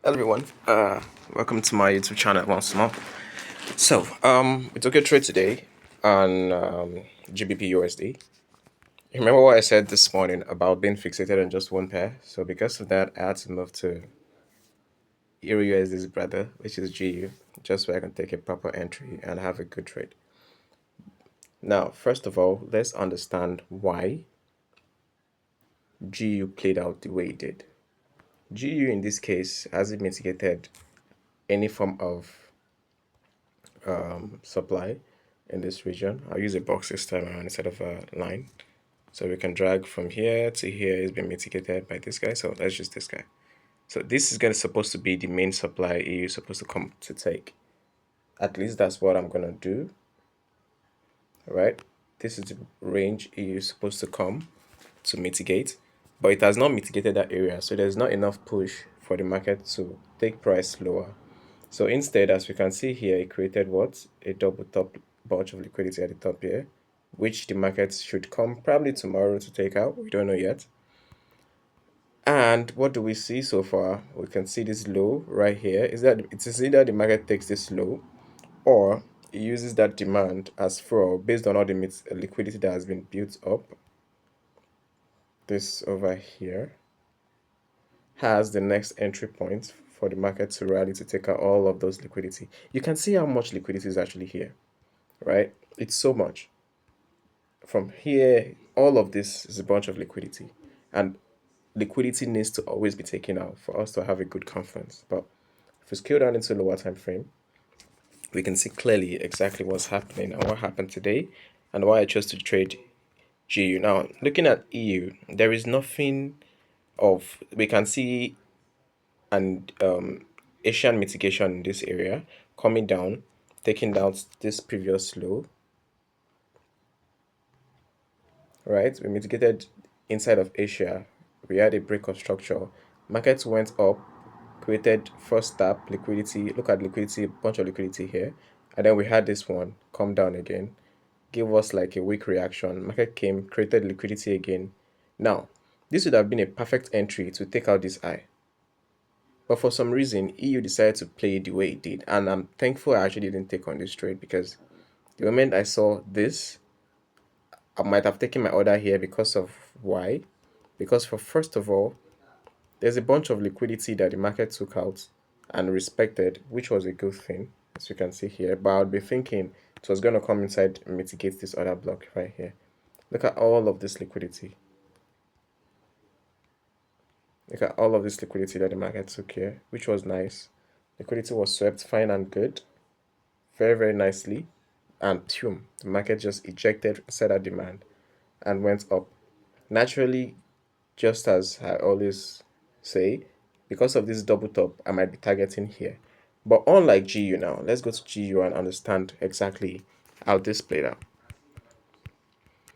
Hello everyone, welcome to my YouTube channel once more. So, we took a trade today on GBPUSD. Remember what I said this morning about being fixated on just one pair? So because of that, I had to move to EURUSD's brother, which is GU, just so I can take a proper entry and have a good trade. Now, first of all, let's understand why GU played out the way it did. GU in this case hasn't mitigated any form of supply in this region. I'll use a box this time around instead of a line. So we can drag from here to here. It's been mitigated by this guy. So let's use this guy. So this is supposed to be the main supply EU is supposed to come to take. At least that's what I'm gonna do. All right. This is the range EU is supposed to come to mitigate, but it has not mitigated that area. So there's not enough push for the market to take price lower. So instead, as we can see here, it created what? A double top bunch of liquidity at the top here, which the market should come probably tomorrow to take out. We don't know yet. And what do we see so far? We can see this low right here. Is that it is either the market takes this low or it uses that demand as fuel based on all the liquidity that has been built up. This over here has the next entry point for the market to rally to take out all of those liquidity. You can see how much liquidity is actually here, right? It's so much. From here, all of this is a bunch of liquidity, and liquidity needs to always be taken out for us to have a good confidence. But if we scale down into lower time frame, we can see clearly exactly what's happening and what happened today and why I chose to trade GU. Now, looking at EU, there is nothing of, we can see an Asian mitigation in this area coming down, taking down this previous low, right? We mitigated inside of Asia. We had a break of structure. Markets went up, created first tap liquidity. Look at liquidity, bunch of liquidity here. And then we had this one come down again, give us like a weak reaction. Market came, created liquidity again. Now, this would have been a perfect entry to take out this eye. But for some reason, EU decided to play it the way it did. And I'm thankful I actually didn't take on this trade because the moment I saw this, I might have taken my order here because of why? Because for first of all, there's a bunch of liquidity that the market took out and respected, which was a good thing, as you can see here. But I would be thinking it was going to come inside and mitigate this other block right here. Look at all of this liquidity. Look at all of this liquidity that the market took here, which was nice. Liquidity was swept fine and good, very, very nicely. And boom, the market just ejected set a demand and went up. Naturally, just as I always say, because of this double top, I might be targeting here. But unlike GU now, let's go to GU and understand exactly how this played out.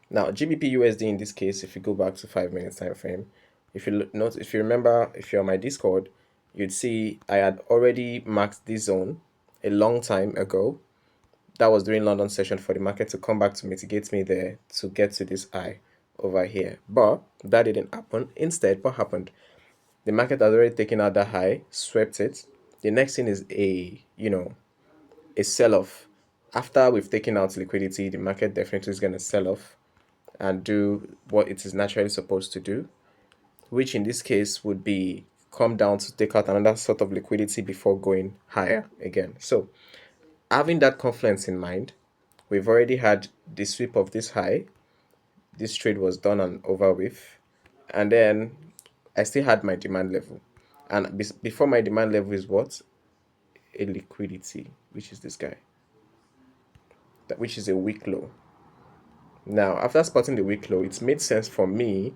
Now, GBPUSD in this case, if you go back to 5 minutes time frame, if you note, if you remember, if you're on my Discord, you'd see I had already marked this zone a long time ago. That was during London session for the market to come back to mitigate me there to get to this high over here. But that didn't happen. Instead, what happened? The market has already taken out that high, swept it. The next thing is a sell-off. After we've taken out liquidity, the market definitely is going to sell off and do what it is naturally supposed to do, which in this case would be come down to take out another sort of liquidity before going higher again. So having that confluence in mind, we've already had the sweep of this high. This trade was done and over with. And then I still had my demand level. And before my demand level is what? A liquidity, which is this guy, which is a weak low. Now, after spotting the weak low, it made sense for me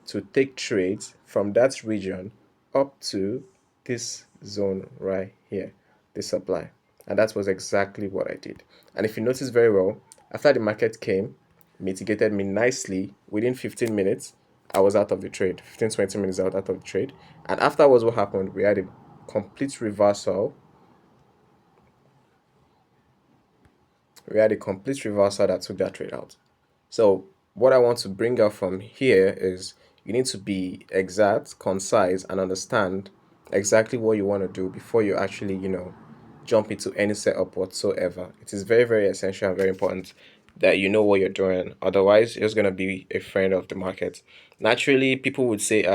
to take trades from that region up to this zone right here, the supply. And that was exactly what I did. And if you notice very well, after the market came, mitigated me nicely, within 15 minutes, I was out of the trade. 15-20 minutes out of the trade. And afterwards, what happened? We had a complete reversal. We had a complete reversal that took that trade out. So what I want to bring out from here is you need to be exact, concise, and understand exactly what you want to do before you actually, jump into any setup whatsoever. It is very, very essential and very important that you know what you're doing. Otherwise, you're just gonna be a friend of the market. Naturally, people would say,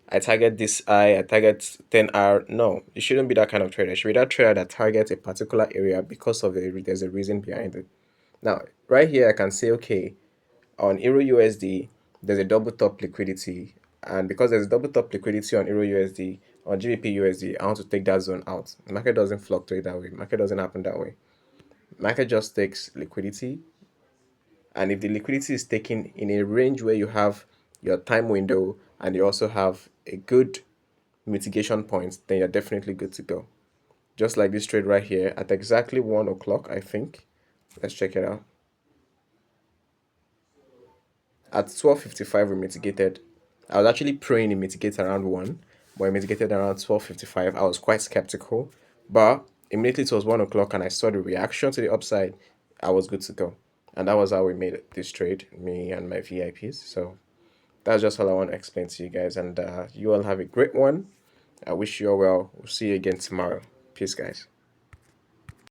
I target this I target 10R. No, you shouldn't be that kind of trader. You should be that trader that targets a particular area because of there's a reason behind it. Now, right here, I can say, okay, on Euro USD, there's a double top liquidity. And because there's double top liquidity on Euro USD, on GBP USD, I want to take that zone out. The market doesn't fluctuate that way. Market doesn't happen that way. Market just takes liquidity. And if the liquidity is taken in a range where you have your time window and you also have a good mitigation point, then you're definitely good to go. Just like this trade right here at exactly 1 o'clock, I think. Let's check it out. At 12:55 we mitigated. I was actually praying it mitigate around 1, but it mitigated around 12:55. I was quite skeptical, but immediately it was 1 o'clock and I saw the reaction to the upside. I was good to go. And that was how we made this trade, me and my VIPs. So that's just all I want to explain to you guys. And you all have a great one. I wish you all well. We'll see you again tomorrow. Peace, guys.